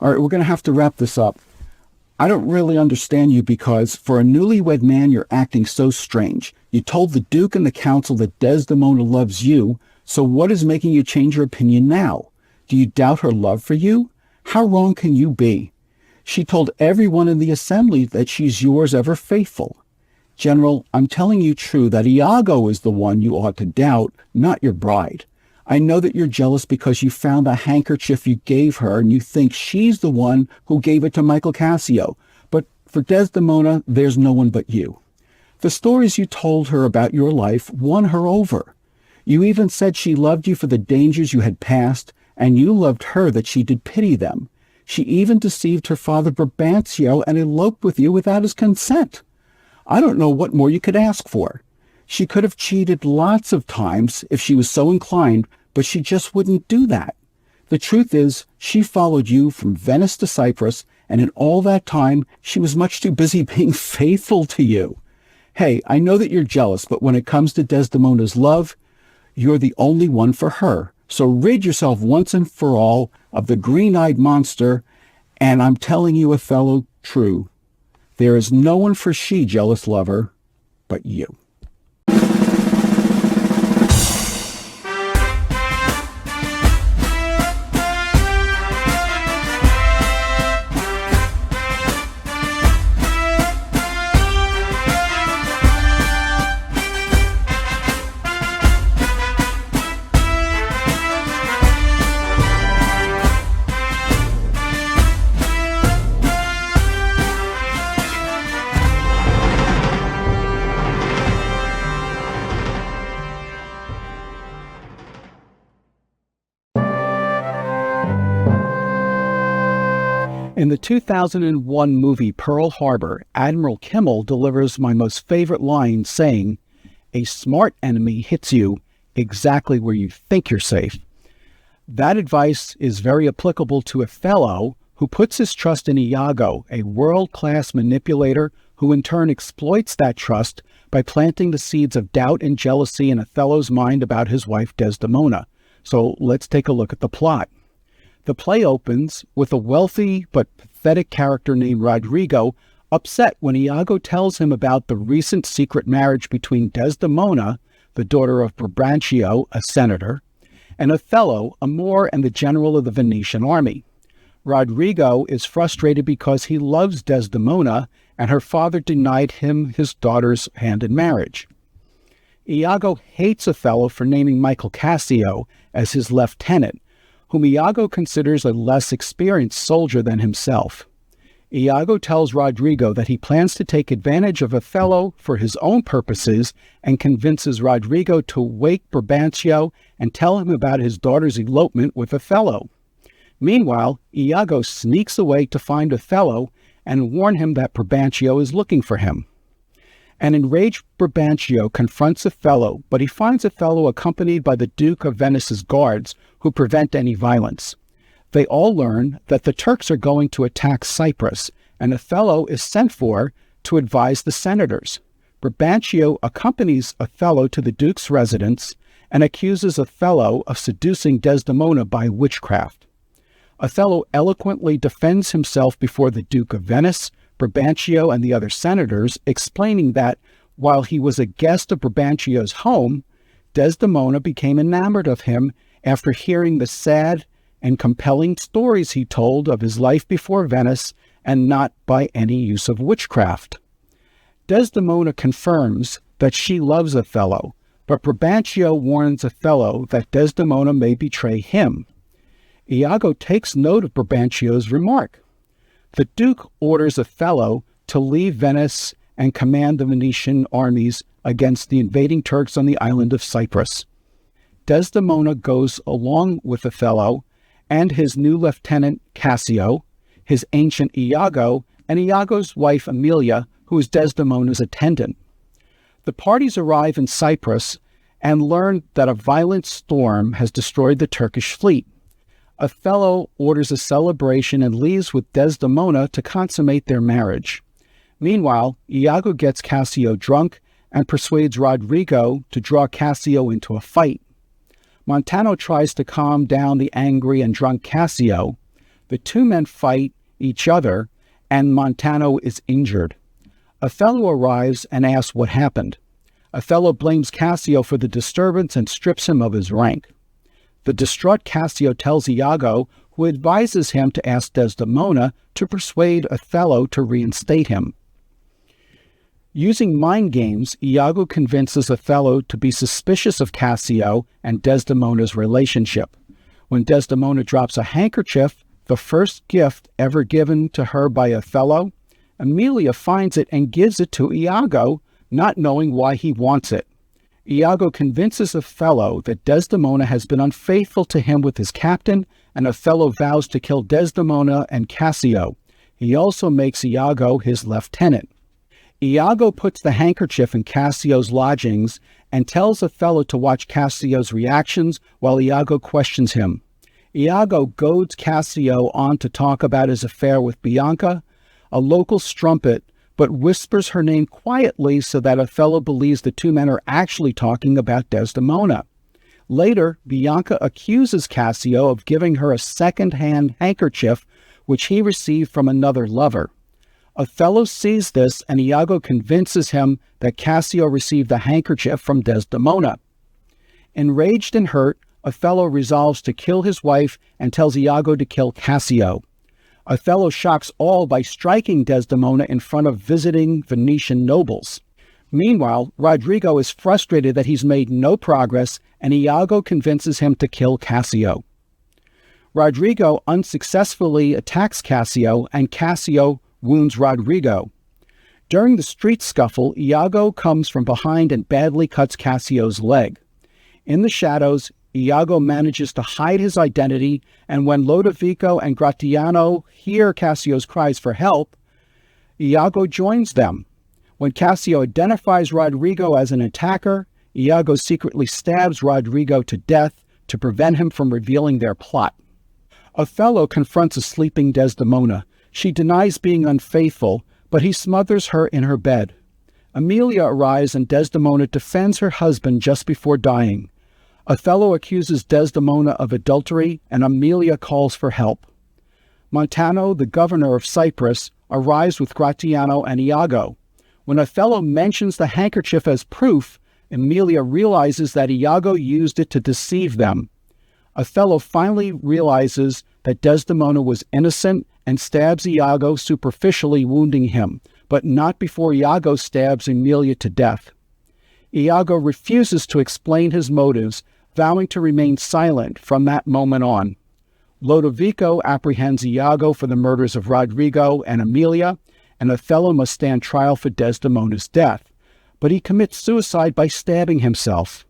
All right, we're going to have to wrap this up. I don't really understand you because for a newlywed man, you're acting so strange. You told the Duke and the council that Desdemona loves you, so what is making you change your opinion now? Do you doubt her love for you? How wrong can you be? She told everyone in the assembly that she's yours ever faithful. General, I'm telling you true that Iago is the one you ought to doubt, not your bride. I know that you're jealous because you found the handkerchief you gave her and you think she's the one who gave it to Michael Cassio. But for Desdemona, there's no one but you. The stories you told her about your life won her over. You even said she loved you for the dangers you had passed, and you loved her that she did pity them. She even deceived her father Brabantio and eloped with you without his consent. I don't know what more you could ask for. She could have cheated lots of times if she was so inclined, but she just wouldn't do that. The truth is, she followed you from Venice to Cyprus, and in all that time, she was much too busy being faithful to you. Hey, I know that you're jealous, but when it comes to Desdemona's love, you're the only one for her. So rid yourself once and for all of the green-eyed monster, and I'm telling you, Othello, true. There is no one for she, jealous lover, but you. In the 2001 movie Pearl Harbor, Admiral Kimmel delivers my most favorite line saying, "A smart enemy hits you exactly where you think you're safe." That advice is very applicable to Othello, who puts his trust in Iago, a world-class manipulator who in turn exploits that trust by planting the seeds of doubt and jealousy in Othello's mind about his wife Desdemona. So let's take a look at the plot. The play opens with a wealthy but pathetic character named Rodrigo upset when Iago tells him about the recent secret marriage between Desdemona, the daughter of Brabantio, a senator, and Othello, a Moor and the general of the Venetian army. Rodrigo is frustrated because he loves Desdemona and her father denied him his daughter's hand in marriage. Iago hates Othello for naming Michael Cassio as his lieutenant, whom Iago considers a less experienced soldier than himself. Iago tells Rodrigo that he plans to take advantage of Othello for his own purposes and convinces Rodrigo to wake Brabantio and tell him about his daughter's elopement with Othello. Meanwhile, Iago sneaks away to find Othello and warn him that Brabantio is looking for him. An enraged Brabantio confronts Othello, but he finds Othello accompanied by the Duke of Venice's guards who prevent any violence. They all learn that the Turks are going to attack Cyprus, and Othello is sent for to advise the senators. Brabantio accompanies Othello to the Duke's residence and accuses Othello of seducing Desdemona by witchcraft. Othello eloquently defends himself before the Duke of Venice, Brabantio, and the other senators, explaining that while he was a guest of Brabantio's home, Desdemona became enamored of him after hearing the sad and compelling stories he told of his life before Venice, and not by any use of witchcraft. Desdemona confirms that she loves Othello, but Brabantio warns Othello that Desdemona may betray him. Iago takes note of Brabantio's remark. The Duke orders Othello to leave Venice and command the Venetian armies against the invading Turks on the island of Cyprus. Desdemona goes along with Othello and his new lieutenant Cassio, his ancient Iago, and Iago's wife Emilia, who is Desdemona's attendant. The parties arrive in Cyprus and learn that a violent storm has destroyed the Turkish fleet. Othello orders a celebration and leaves with Desdemona to consummate their marriage. Meanwhile, Iago gets Cassio drunk and persuades Rodrigo to draw Cassio into a fight. Montano tries to calm down the angry and drunk Cassio, The two men fight each other, and Montano is injured. Othello arrives and asks what happened. Othello blames Cassio for the disturbance and strips him of his rank. The distraught Cassio tells Iago, who advises him to ask Desdemona to persuade Othello to reinstate him. Using mind games, Iago convinces Othello to be suspicious of Cassio and Desdemona's relationship. When Desdemona drops a handkerchief, the first gift ever given to her by Othello, Emilia finds it and gives it to Iago, not knowing why he wants it. Iago convinces Othello that Desdemona has been unfaithful to him with his captain, and Othello vows to kill Desdemona and Cassio. He also makes Iago his lieutenant. Iago puts the handkerchief in Cassio's lodgings and tells Othello to watch Cassio's reactions while Iago questions him. Iago goads Cassio on to talk about his affair with Bianca, a local strumpet, but whispers her name quietly so that Othello believes the two men are actually talking about Desdemona. Later, Bianca accuses Cassio of giving her a second-hand handkerchief which he received from another lover. Othello sees this, and Iago convinces him that Cassio received the handkerchief from Desdemona. Enraged and hurt, Othello resolves to kill his wife and tells Iago to kill Cassio. Othello shocks all by striking Desdemona in front of visiting Venetian nobles. Meanwhile, Rodrigo is frustrated that he's made no progress, and Iago convinces him to kill Cassio. Rodrigo unsuccessfully attacks Cassio, and Cassio wounds Rodrigo. During the street scuffle, Iago comes from behind and badly cuts Cassio's leg. In the shadows, Iago manages to hide his identity, and when Lodovico and Gratiano hear Cassio's cries for help, Iago joins them. When Cassio identifies Rodrigo as an attacker, Iago secretly stabs Rodrigo to death to prevent him from revealing their plot. Othello confronts a sleeping Desdemona. She denies being unfaithful, but he smothers her in her bed. Emilia arrives and Desdemona defends her husband just before dying. Othello accuses Desdemona of adultery, and Emilia calls for help. Montano, the governor of Cyprus, arrives with Gratiano and Iago. When Othello mentions the handkerchief as proof, Emilia realizes that Iago used it to deceive them. Othello finally realizes that Desdemona was innocent and stabs Iago, superficially wounding him, but not before Iago stabs Emilia to death. Iago refuses to explain his motives, vowing to remain silent from that moment on. Lodovico apprehends Iago for the murders of Rodrigo and Emilia, and Othello must stand trial for Desdemona's death, but he commits suicide by stabbing himself.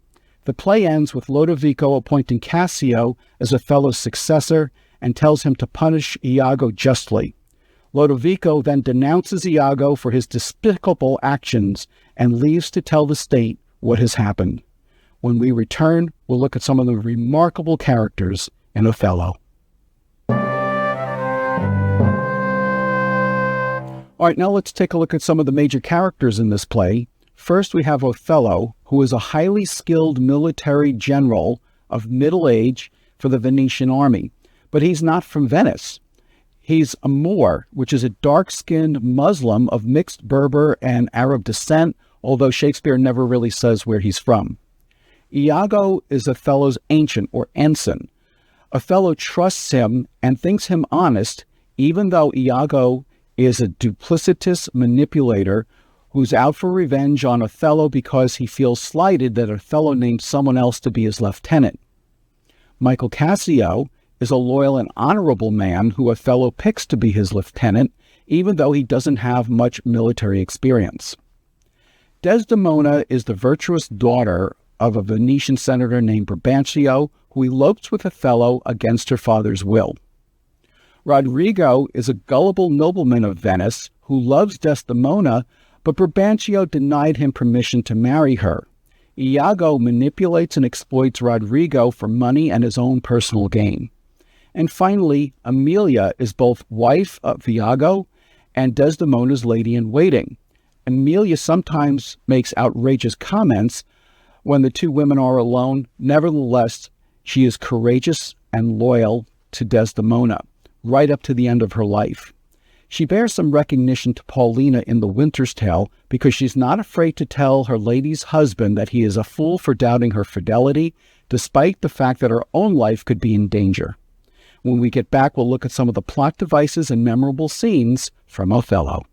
The play ends with Lodovico appointing Cassio as Othello's successor and tells him to punish Iago justly. Lodovico then denounces Iago for his despicable actions and leaves to tell the state what has happened. When we return, we'll look at some of the remarkable characters in Othello. All right, now let's take a look at some of the major characters in this play. First, we have Othello, who is a highly skilled military general of middle age for the Venetian army. But he's not from Venice. He's a Moor, which is a dark-skinned Muslim of mixed Berber and Arab descent, although Shakespeare never really says where he's from. Iago is Othello's ancient or ensign. Othello trusts him and thinks him honest, even though Iago is a duplicitous manipulator who's out for revenge on Othello because he feels slighted that Othello named someone else to be his lieutenant. Michael Cassio is a loyal and honorable man who Othello picks to be his lieutenant, even though he doesn't have much military experience. Desdemona is the virtuous daughter of a Venetian senator named Brabantio, who elopes with Othello against her father's will. Rodrigo is a gullible nobleman of Venice who loves Desdemona, but Brabantio denied him permission to marry her. Iago manipulates and exploits Rodrigo for money and his own personal gain. And finally, Emilia is both wife of Iago and Desdemona's lady-in-waiting. Emilia sometimes makes outrageous comments when the two women are alone. Nevertheless, she is courageous and loyal to Desdemona. right up to the end of her life. She bears some recognition to Paulina in The Winter's Tale because she's not afraid to tell her lady's husband that he is a fool for doubting her fidelity, despite the fact that her own life could be in danger. When we get back, we'll look at some of the plot devices and memorable scenes from Othello.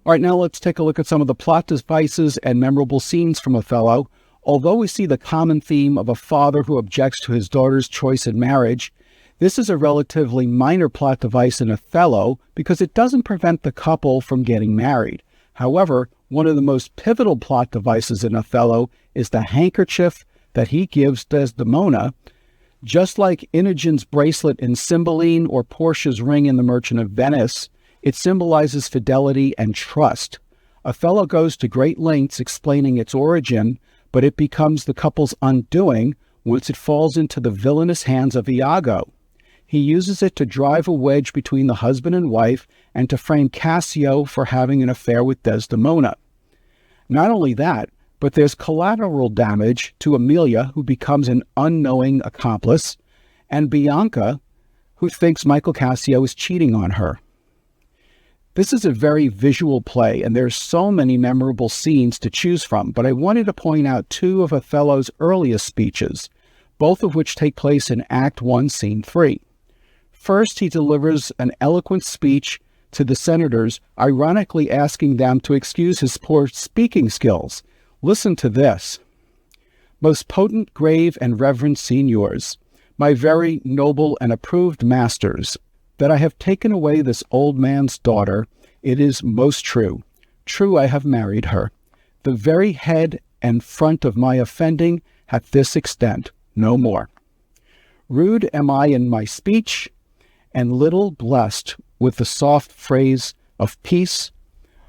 All right, now let's take a look at some of the plot devices and memorable scenes from Othello. Although we see the common theme of a father who objects to his daughter's choice in marriage, this is a relatively minor plot device in Othello because it doesn't prevent the couple from getting married. However, one of the most pivotal plot devices in Othello is the handkerchief that he gives Desdemona. Just like Imogen's bracelet in Cymbeline or Portia's ring in The Merchant of Venice, it symbolizes fidelity and trust. Othello goes to great lengths explaining its origin, but it becomes the couple's undoing once it falls into the villainous hands of Iago. He uses it to drive a wedge between the husband and wife and to frame Cassio for having an affair with Desdemona. Not only that, but there's collateral damage to Emilia, who becomes an unknowing accomplice, and Bianca, who thinks Michael Cassio is cheating on her. This is a very visual play, and there's so many memorable scenes to choose from, but I wanted to point out two of Othello's earliest speeches, both of which take place in Act 1, Scene 3. First, he delivers an eloquent speech to the senators, ironically asking them to excuse his poor speaking skills. Listen to this. Most potent, grave, and reverend signors, my very noble and approved masters, that I have taken away this old man's daughter, it is most true. True, I have married her. The very head and front of my offending hath this extent, no more. Rude am I in my speech, and little blessed with the soft phrase of peace,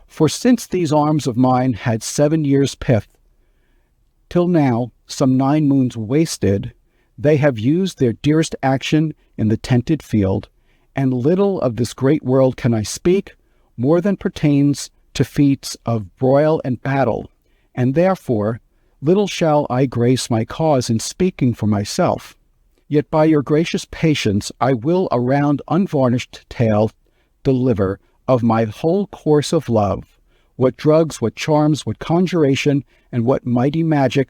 for since these arms of mine had 7 years' pith, till now, some 9 moons wasted, they have used their dearest action in the tented field, and little of this great world can I speak, more than pertains to feats of broil and battle, and therefore little shall I grace my cause in speaking for myself. Yet by your gracious patience I will a round unvarnished tale deliver of my whole course of love, what drugs, what charms, what conjuration, and what mighty magic,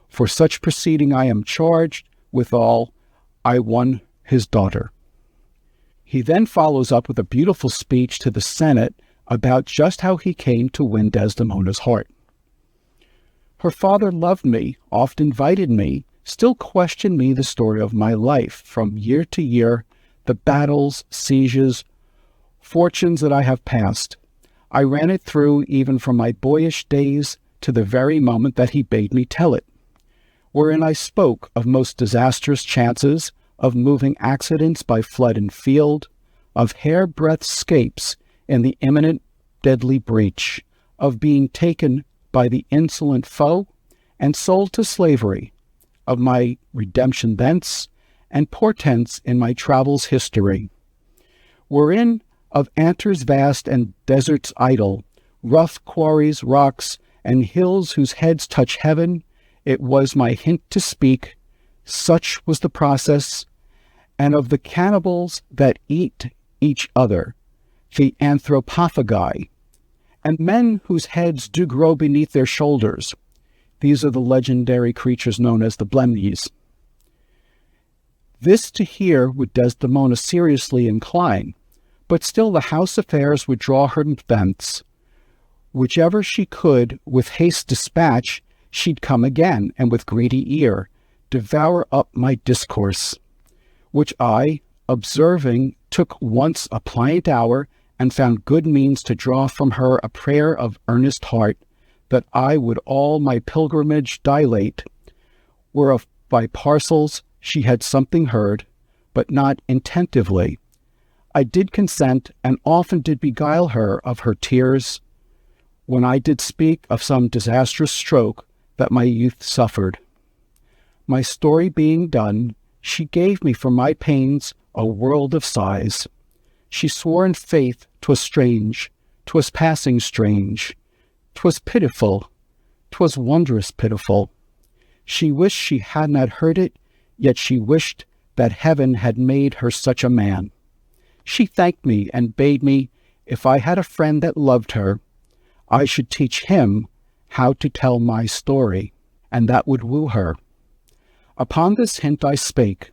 for such proceeding I am charged withal, I won his daughter. He then follows up with a beautiful speech to the Senate about just how he came to win Desdemona's heart. Her father loved me, oft invited me, still questioned me the story of my life, from year to year, the battles, sieges, fortunes that I have passed. I ran it through even from my boyish days to the very moment that he bade me tell it, wherein I spoke of most disastrous chances, of moving accidents by flood and field, of hair-breadth scapes in the imminent deadly breach, of being taken by the insolent foe and sold to slavery, of my redemption thence, and portents in my travels' history, wherein of anters vast and deserts idle, rough quarries, rocks, and hills whose heads touch heaven, it was my hint to speak, such was the process, and of the cannibals that eat each other, the anthropophagi, and men whose heads do grow beneath their shoulders. These are the legendary creatures known as the blemnies. This to hear would Desdemona seriously incline, but still the house affairs would draw her thence. Whichever she could, with haste dispatch, she'd come again, and with greedy ear devour up my discourse, which I, observing, took once a pliant hour, and found good means to draw from her a prayer of earnest heart, that I would all my pilgrimage dilate, whereof by parcels she had something heard, but not intentively. I did consent, and often did beguile her of her tears, when I did speak of some disastrous stroke that my youth suffered. My story being done, she gave me for my pains a world of sighs. She swore in faith 'twas strange, 'twas passing strange, 'twas pitiful, 'twas wondrous pitiful. She wished she had not heard it, yet she wished that heaven had made her such a man. She thanked me and bade me, if I had a friend that loved her, I should teach him how to tell my story, and that would woo her. Upon this hint I spake.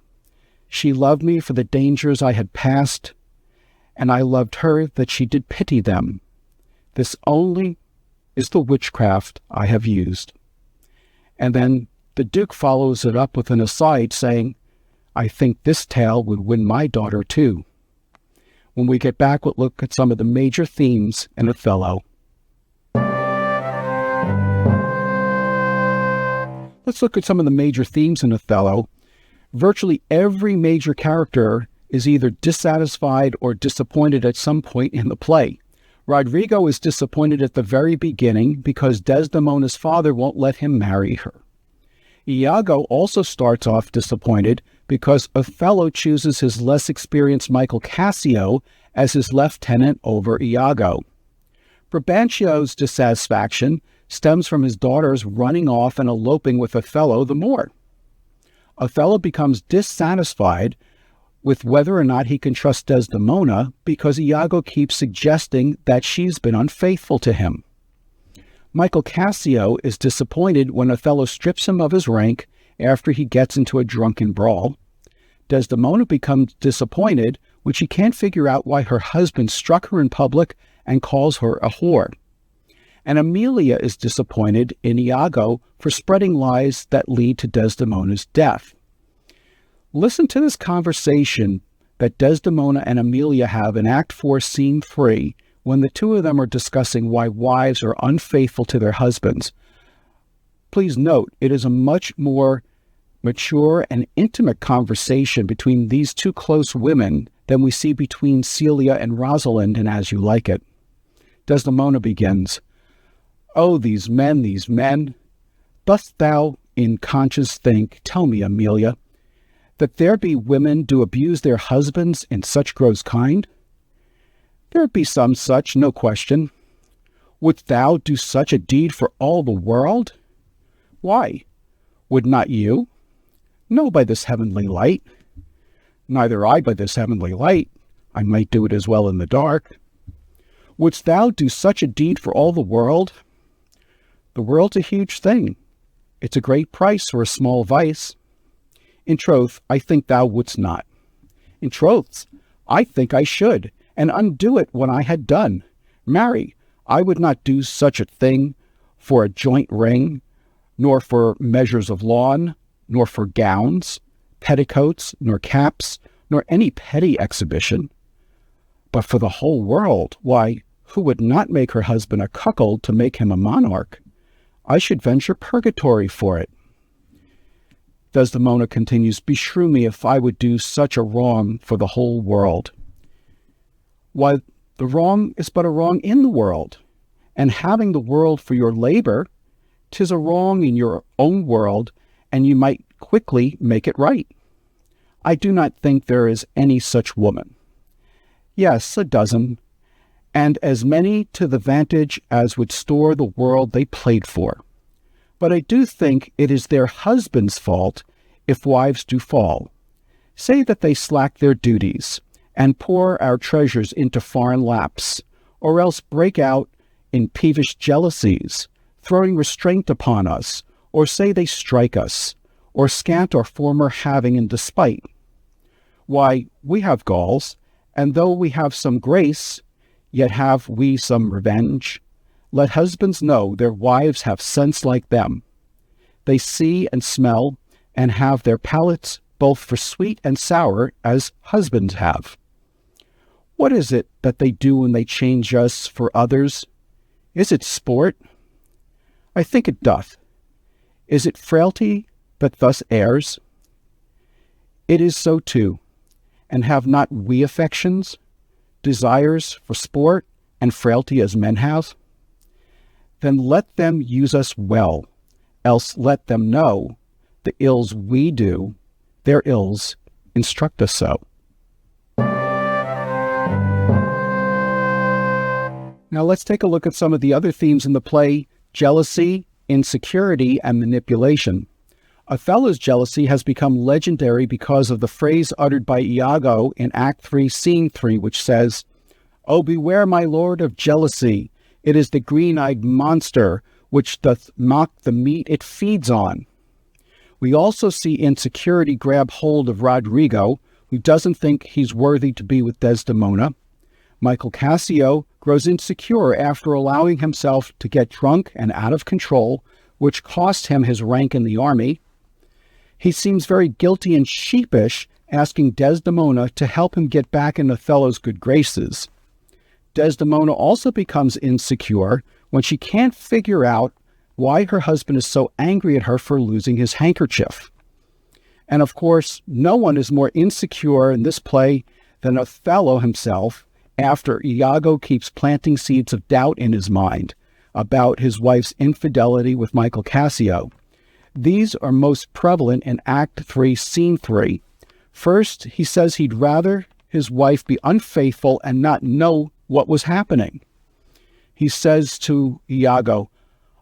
She loved me for the dangers I had passed, and I loved her that she did pity them. This only is the witchcraft I have used. And then the Duke follows it up with an aside saying, I think this tale would win my daughter too. When we get back, we'll look at some of the major themes in Othello. Let's look at some of the major themes in Othello. Virtually every major character is either dissatisfied or disappointed at some point in the play. Rodrigo is disappointed at the very beginning because Desdemona's father won't let him marry her. Iago also starts off disappointed because Othello chooses his less experienced Michael Cassio as his lieutenant over Iago. Brabantio's dissatisfaction stems from his daughters running off and eloping with Othello the Moor. Othello becomes dissatisfied with whether or not he can trust Desdemona because Iago keeps suggesting that she's been unfaithful to him. Michael Cassio is disappointed when Othello strips him of his rank after he gets into a drunken brawl. Desdemona becomes disappointed when she can't figure out why her husband struck her in public and calls her a whore. And Emilia is disappointed in Iago for spreading lies that lead to Desdemona's death. Listen to this conversation that Desdemona and Emilia have in Act 4, Scene 3, when the two of them are discussing why wives are unfaithful to their husbands. Please note, it is a much more mature and intimate conversation between these two close women than we see between Celia and Rosalind in As You Like It. Desdemona begins, "Oh, these men, dost thou in conscience think, tell me, Emilia, that there be women do abuse their husbands in such gross kind? There be some such, no question. Wouldst thou do such a deed for all the world? Why, would not you? No, by this heavenly light. Neither I by this heavenly light. I might do it as well in the dark. Wouldst thou do such a deed for all the world? The world's a huge thing. It's a great price for a small vice. In troth, I think thou wouldst not. In troth, I think I should, and undo it when I had done. Marry, I would not do such a thing for a joint ring, nor for measures of lawn, nor for gowns, petticoats, nor caps, nor any petty exhibition. But for the whole world, why, who would not make her husband a cuckold to make him a monarch? I should venture purgatory for it." Desdemona continues, "Beshrew me if I would do such a wrong for the whole world." Why, the wrong is but a wrong in the world, and having the world for your labor, 'tis a wrong in your own world, and you might quickly make it right. I do not think there is any such woman. Yes, a dozen, and as many to the vantage as would store the world they played for. But I do think it is their husbands' fault if wives do fall. Say that they slack their duties, and pour our treasures into foreign laps, or else break out in peevish jealousies, throwing restraint upon us, or say they strike us, or scant our former having in despite. Why, we have galls, and though we have some grace, yet have we some revenge. Let husbands know their wives have sense like them. They see and smell, and have their palates both for sweet and sour as husbands have. What is it that they do when they change us for others? Is it sport? I think it doth. Is it frailty that thus errs? It is so too. And have not we affections, desires for sport and frailty as men have? Then let them use us well, else let them know the ills we do, their ills instruct us so. Now let's take a look at some of the other themes in the play: jealousy, insecurity, and manipulation. Othello's jealousy has become legendary because of the phrase uttered by Iago in Act 3, Scene 3, which says, "Oh, beware, my lord, of jealousy. It is the green-eyed monster which doth mock the meat it feeds on." We also see insecurity grab hold of Rodrigo, who doesn't think he's worthy to be with Desdemona. Michael Cassio grows insecure after allowing himself to get drunk and out of control, which cost him his rank in the army. He seems very guilty and sheepish, asking Desdemona to help him get back in Othello's good graces. Desdemona also becomes insecure when she can't figure out why her husband is so angry at her for losing his handkerchief. And of course, no one is more insecure in this play than Othello himself, after Iago keeps planting seeds of doubt in his mind about his wife's infidelity with Michael Cassio. These are most prevalent in Act 3, Scene 3. First, he says he'd rather his wife be unfaithful and not know what was happening. He says to Iago,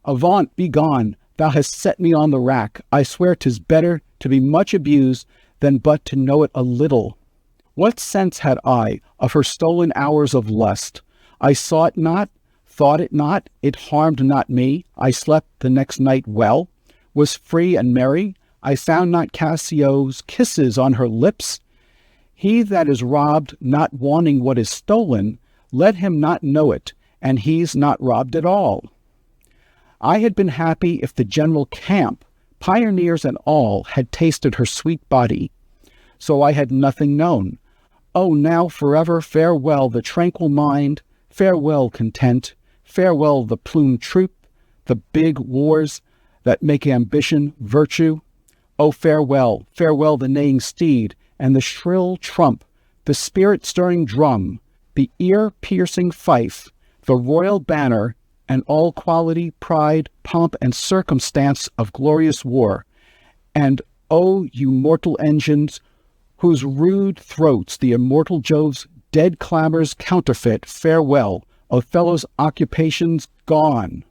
"Avaunt, be gone, thou hast set me on the rack. I swear 'tis better to be much abused than but to know it a little. What sense had I of her stolen hours of lust? I saw it not, thought it not, it harmed not me. I slept the next night well, was free and merry. I found not Cassio's kisses on her lips. He that is robbed, not wanting what is stolen, let him not know it, and he's not robbed at all. I had been happy if the general camp, pioneers and all, had tasted her sweet body. So I had nothing known. Oh, now forever farewell the tranquil mind, farewell content, farewell the plumed troop, the big wars that make ambition virtue. Oh, farewell, farewell the neighing steed, and the shrill trump, the spirit-stirring drum, the ear-piercing fife, the royal banner, and all quality, pride, pomp, and circumstance of glorious war. And, oh, you mortal engines, whose rude throats the immortal Jove's dead clamors counterfeit, farewell, Othello's occupations gone."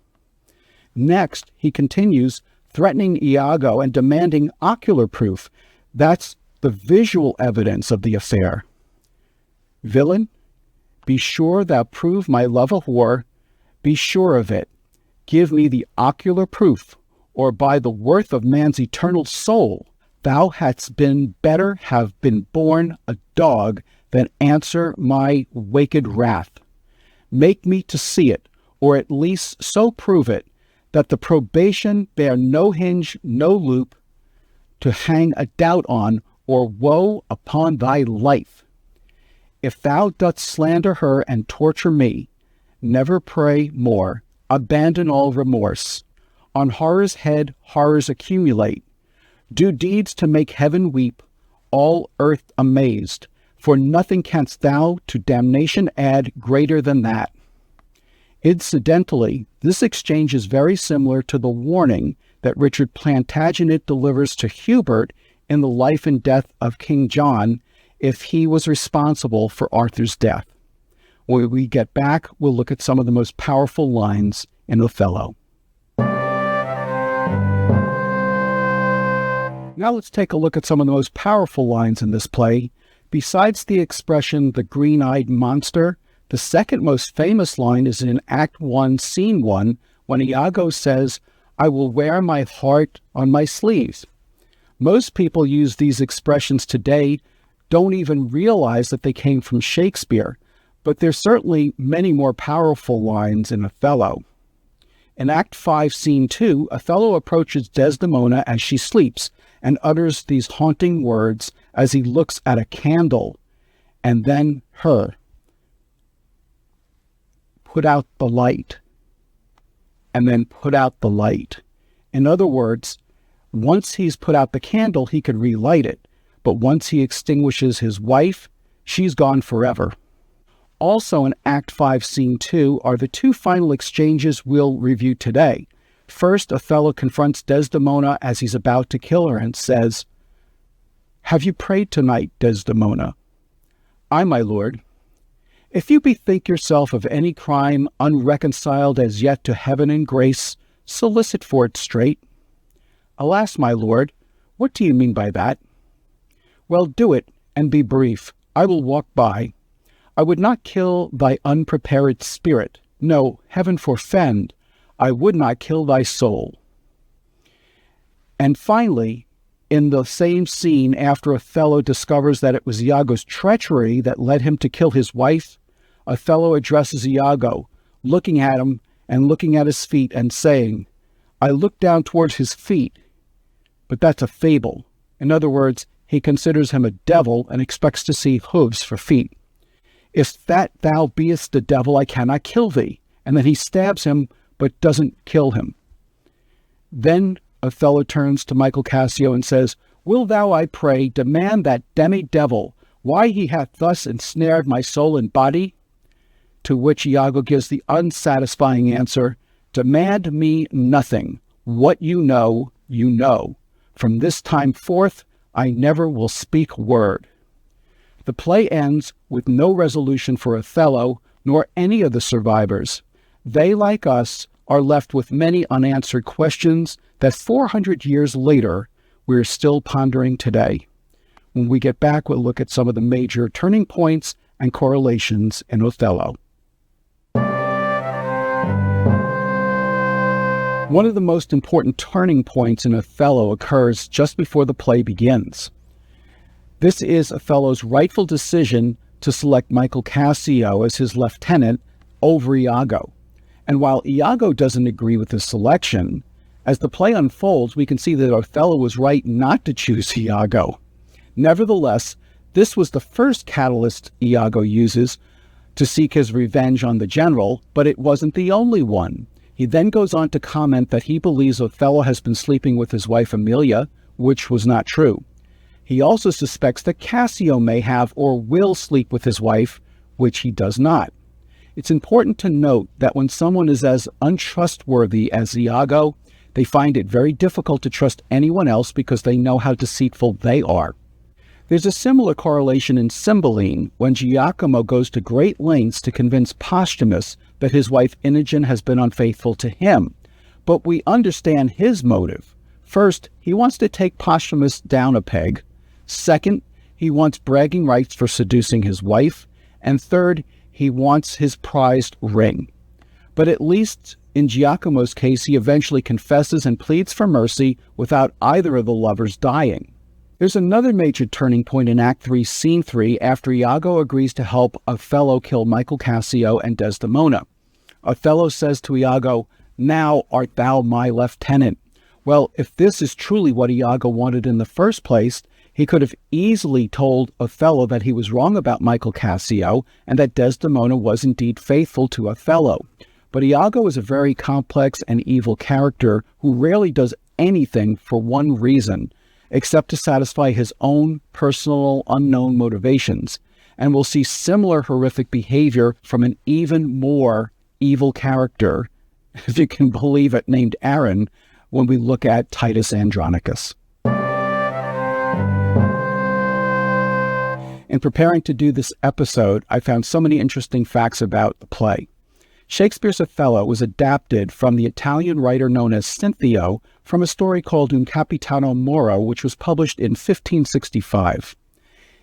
Next, he continues, threatening Iago and demanding ocular proof. That's the visual evidence of the affair. "Villain, be sure thou prove my love a whore. Be sure of it. Give me the ocular proof, or by the worth of man's eternal soul, thou hadst been better have been born a dog than answer my waked wrath. Make me to see it, or at least so prove it, that the probation bear no hinge, no loop, to hang a doubt on, or woe upon thy life. If thou dost slander her and torture me, never pray more, abandon all remorse. On horror's head horrors accumulate. Do deeds to make heaven weep, all earth amazed, for nothing canst thou to damnation add greater than that." Incidentally, this exchange is very similar to the warning that Richard Plantagenet delivers to Hubert in the life and death of King John if he was responsible for Arthur's death. When we get back, we'll look at some of the most powerful lines in Othello. Now let's take a look at some of the most powerful lines in this play. Besides the expression, "the green-eyed monster," the second most famous line is in Act 1, Scene 1, when Iago says, "I will wear my heart on my sleeve." Most people use these expressions today, don't even realize that they came from Shakespeare, but there's certainly many more powerful lines in Othello. In Act 5, Scene 2, Othello approaches Desdemona as she sleeps and utters these haunting words as he looks at a candle, and then her. "Put out the light," and then "put out the light." In other words, once he's put out the candle, he can relight it, but once he extinguishes his wife, she's gone forever. Also in Act 5, Scene 2 are the two final exchanges we'll review today. First, Othello confronts Desdemona as he's about to kill her and says, "Have you prayed tonight, Desdemona?" "Ay, my lord." "If you bethink yourself of any crime unreconciled as yet to heaven and grace, solicit for it straight." "Alas, my lord, What do you mean by that? Well, do it, and be brief. I will walk by. I would not kill thy unprepared spirit. No, heaven forfend, I would not kill thy soul. And finally, in the same scene, after Othello discovers that it was Iago's treachery that led him to kill his wife, Othello addresses Iago, looking at him and looking at his feet and saying, I look down towards his feet, but that's a fable. In other words, he considers him a devil and expects to see hooves for feet. If that thou beest the devil, I cannot kill thee. And then he stabs him, but doesn't kill him. Then Othello turns to Michael Cassio and says, Will thou, I pray, demand that demi-devil, why he hath thus ensnared my soul and body? To which Iago gives the unsatisfying answer, Demand me nothing. What you know, you know. From this time forth, I never will speak word. The play ends with no resolution for Othello, nor any of the survivors. They, like us, are left with many unanswered questions that 400 years later, we're still pondering today. When we get back, we'll look at some of the major turning points and correlations in Othello. One of the most important turning points in Othello occurs just before the play begins. This is Othello's rightful decision to select Michael Cassio as his lieutenant over Iago. And while Iago doesn't agree with his selection, as the play unfolds, we can see that Othello was right not to choose Iago. Nevertheless, this was the first catalyst Iago uses to seek his revenge on the general, but it wasn't the only one. He then goes on to comment that he believes Othello has been sleeping with his wife Emilia, which was not true. He also suspects that Cassio may have or will sleep with his wife, which he does not. It's important to note that when someone is as untrustworthy as Iago, they find it very difficult to trust anyone else because they know how deceitful they are. There's a similar correlation in Cymbeline when Giacomo goes to great lengths to convince Posthumus that his wife Imogen has been unfaithful to him. But we understand his motive. First, he wants to take Posthumus down a peg. Second, he wants bragging rights for seducing his wife. And third, he wants his prized ring. But at least in Giacomo's case, he eventually confesses and pleads for mercy without either of the lovers dying. There's another major turning point in Act 3, Scene 3, after Iago agrees to help Othello kill Michael Cassio and Desdemona. Othello says to Iago, Now art thou my lieutenant. Well, if this is truly what Iago wanted in the first place, he could have easily told Othello that he was wrong about Michael Cassio and that Desdemona was indeed faithful to Othello. But Iago is a very complex and evil character who rarely does anything for one reason, except to satisfy his own personal unknown motivations. And we'll see similar horrific behavior from an even more evil character, if you can believe it, named Aaron, when we look at Titus Andronicus. In preparing to do this episode, I found so many interesting facts about the play. Shakespeare's Othello was adapted from the Italian writer known as Cinthio from a story called Un Capitano Moro, which was published in 1565.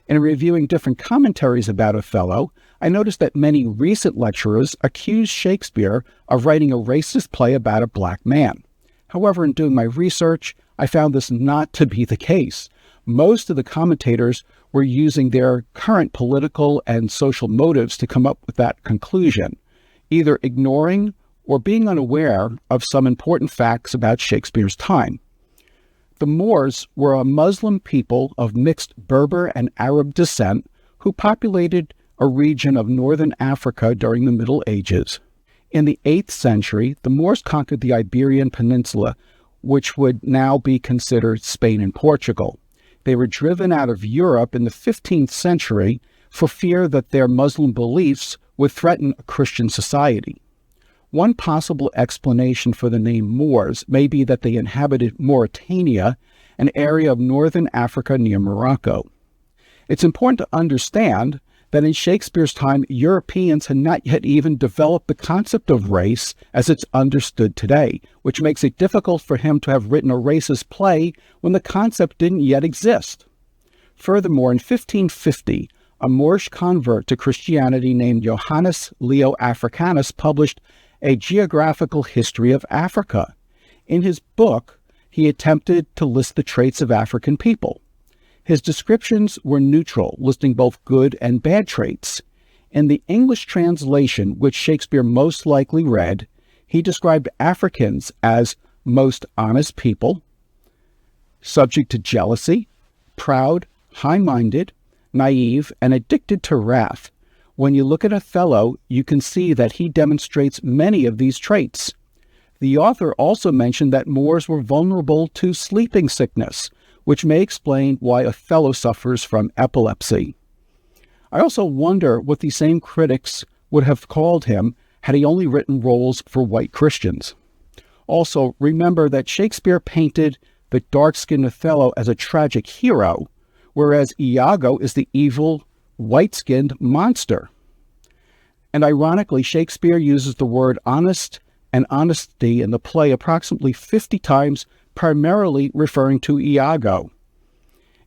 In reviewing different commentaries about Othello, I noticed that many recent lecturers accuse Shakespeare of writing a racist play about a black man. However, in doing my research, I found this not to be the case. Most of the commentators were using their current political and social motives to come up with that conclusion, either ignoring or being unaware of some important facts about Shakespeare's time. The Moors were a Muslim people of mixed Berber and Arab descent who populated a region of northern Africa during the Middle Ages. In the 8th century, the Moors conquered the Iberian Peninsula, which would now be considered Spain and Portugal. They were driven out of Europe in the 15th century for fear that their Muslim beliefs would threaten a Christian society. One possible explanation for the name Moors may be that they inhabited Mauritania, an area of northern Africa near Morocco. It's important to understand that in Shakespeare's time, Europeans had not yet even developed the concept of race as it's understood today, which makes it difficult for him to have written a racist play when the concept didn't yet exist. Furthermore, in 1550, a Moorish convert to Christianity named Johannes Leo Africanus published a geographical history of Africa. In his book, he attempted to list the traits of African people. His descriptions were neutral, listing both good and bad traits. In the English translation, which Shakespeare most likely read, he described Africans as most honest people, subject to jealousy, proud, high-minded, naive, and addicted to wrath. When you look at Othello, you can see that he demonstrates many of these traits. The author also mentioned that Moors were vulnerable to sleeping sickness, which may explain why Othello suffers from epilepsy. I also wonder what these same critics would have called him had he only written roles for white Christians. Also, remember that Shakespeare painted the dark-skinned Othello as a tragic hero, whereas Iago is the evil, white-skinned monster. And ironically, Shakespeare uses the word honest and honesty in the play approximately 50 times, primarily referring to Iago.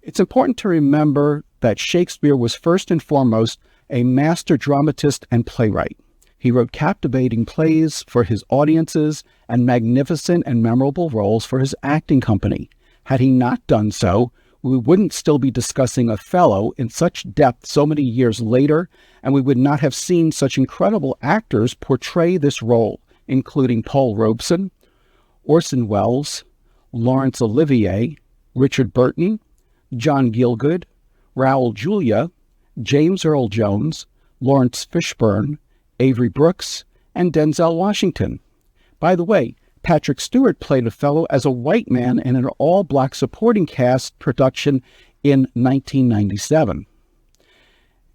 It's important to remember that Shakespeare was first and foremost a master dramatist and playwright. He wrote captivating plays for his audiences and magnificent and memorable roles for his acting company. Had he not done so, we wouldn't still be discussing Othello in such depth so many years later, and we would not have seen such incredible actors portray this role, including Paul Robeson, Orson Welles, Laurence Olivier, Richard Burton, John Gielgud, Raoul Julia, James Earl Jones, Lawrence Fishburne, Avery Brooks, and Denzel Washington. By the way, Patrick Stewart played Othello as a white man in an all-black supporting cast production in 1997.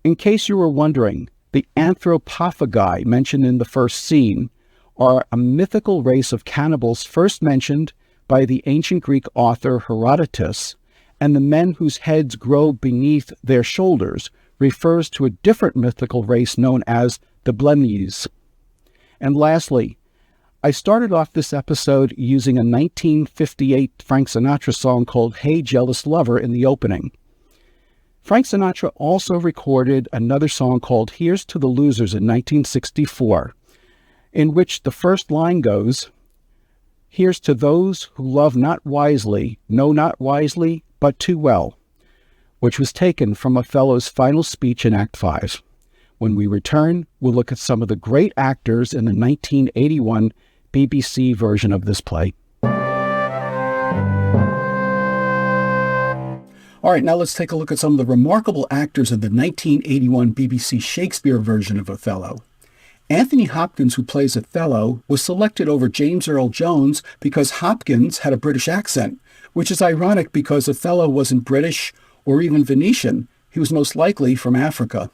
In case you were wondering, the anthropophagi mentioned in the first scene are a mythical race of cannibals first mentioned by the ancient Greek author Herodotus, and the men whose heads grow beneath their shoulders refers to a different mythical race known as the Blemmies. And lastly, I started off this episode using a 1958 Frank Sinatra song called Hey Jealous Lover in the opening. Frank Sinatra also recorded another song called Here's to the Losers in 1964, in which the first line goes, "Here's to those who love not wisely, no, not wisely, but too well," which was taken from Othello's final speech in Act 5. When we return, we'll look at some of the great actors in the 1981 BBC version of this play. All right, now let's take a look at some of the remarkable actors in the 1981 BBC Shakespeare version of Othello. Anthony Hopkins, who plays Othello, was selected over James Earl Jones because Hopkins had a British accent, which is ironic because Othello wasn't British or even Venetian. He was most likely from Africa.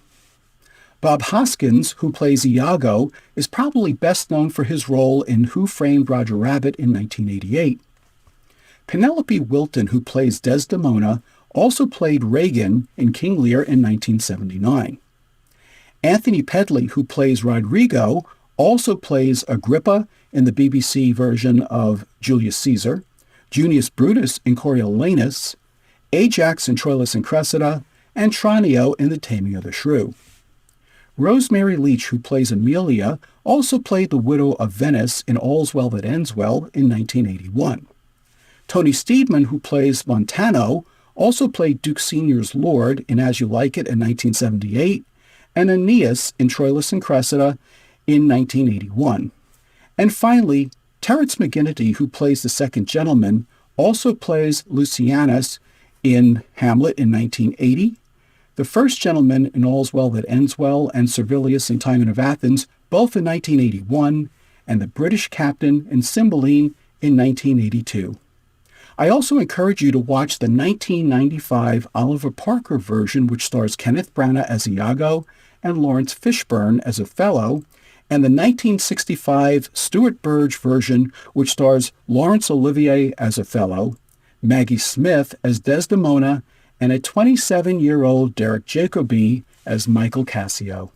Bob Hoskins, who plays Iago, is probably best known for his role in Who Framed Roger Rabbit in 1988. Penelope Wilton, who plays Desdemona, also played Regan in King Lear in 1979. Anthony Pedley, who plays Rodrigo, also plays Agrippa in the BBC version of Julius Caesar, Junius Brutus in Coriolanus, Ajax in Troilus and Cressida, and Tranio in The Taming of the Shrew. Rosemary Leach, who plays Amelia, also played the widow of Venice in All's Well That Ends Well in 1981. Tony Steedman, who plays Montano, also played Duke Senior's Lord in As You Like It in 1978, and Aeneas in Troilus and Cressida in 1981. And finally, Terence McGinnity, who plays the second gentleman, also plays Lucianus in Hamlet in 1980, the first gentleman in All's Well That Ends Well, and Servilius in Timon of Athens, both in 1981, and the British captain in Cymbeline in 1982. I also encourage you to watch the 1995 Oliver Parker version, which stars Kenneth Branagh as Iago and Lawrence Fishburne as Othello, and the 1965 Stuart Burge version, which stars Laurence Olivier as Othello, Maggie Smith as Desdemona, and a 27-year-old Derek Jacobi as Michael Cassio.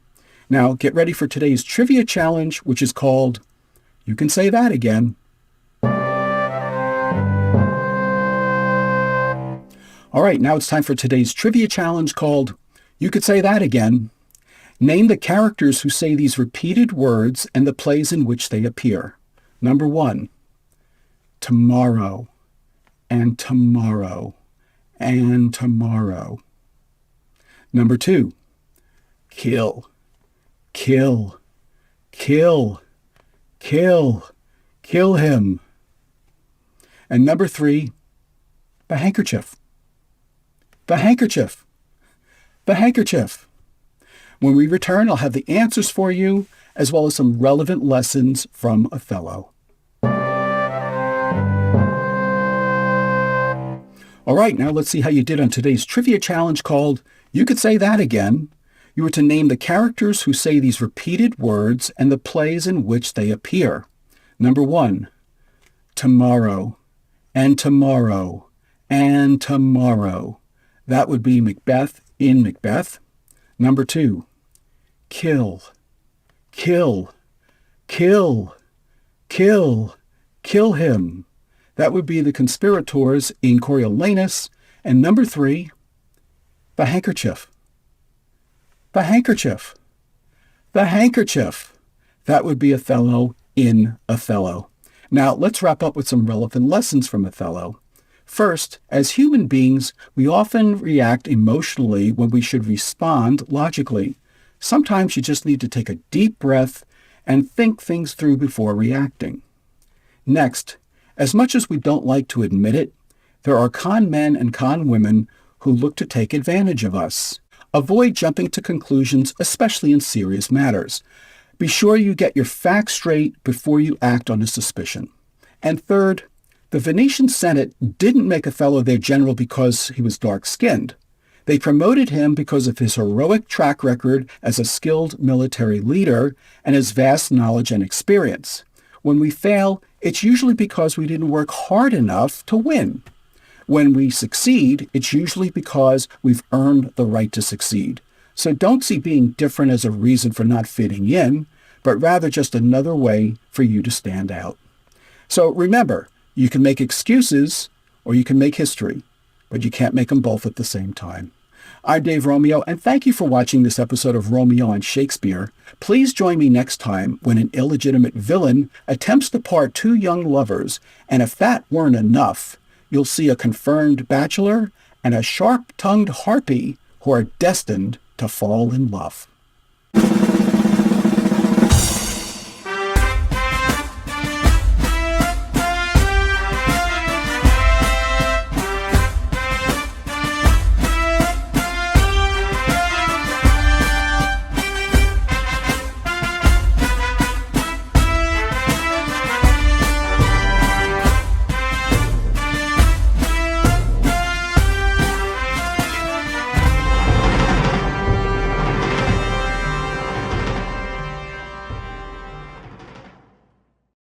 Now, get ready for today's trivia challenge, which is called You Can Say That Again. All right, now it's time for today's trivia challenge called You Could Say That Again. Name the characters who say these repeated words and the plays in which they appear. Number 1, tomorrow, and tomorrow, and tomorrow. Number 2, kill, kill, kill, kill, kill him. And number 3, the handkerchief. The handkerchief. The handkerchief. When we return, I'll have the answers for you, as well as some relevant lessons from Othello. All right, now let's see how you did on today's trivia challenge called You Could Say That Again. You were to name the characters who say these repeated words and the plays in which they appear. Number 1, tomorrow, and tomorrow, and tomorrow. That would be Macbeth in Macbeth. Number 2, kill, kill, kill, kill, kill him. That would be the conspirators in Coriolanus. And number 3, the handkerchief. The handkerchief. The handkerchief. That would be Othello in Othello. Now, let's wrap up with some relevant lessons from Othello. First, as human beings, we often react emotionally when we should respond logically. Sometimes you just need to take a deep breath and think things through before reacting. Next, as much as we don't like to admit it, there are con men and con women who look to take advantage of us. Avoid jumping to conclusions, especially in serious matters. Be sure you get your facts straight before you act on a suspicion. And third, the Venetian Senate didn't make Othello their general because he was dark-skinned. They promoted him because of his heroic track record as a skilled military leader and his vast knowledge and experience. When we fail, it's usually because we didn't work hard enough to win. When we succeed, it's usually because we've earned the right to succeed. So don't see being different as a reason for not fitting in, but rather just another way for you to stand out. So remember, you can make excuses or you can make history, but you can't make them both at the same time. I'm Dave Romeo, and thank you for watching this episode of Romeo and Shakespeare. Please join me next time when an illegitimate villain attempts to part two young lovers, and if that weren't enough, you'll see a confirmed bachelor and a sharp-tongued harpy who are destined to fall in love.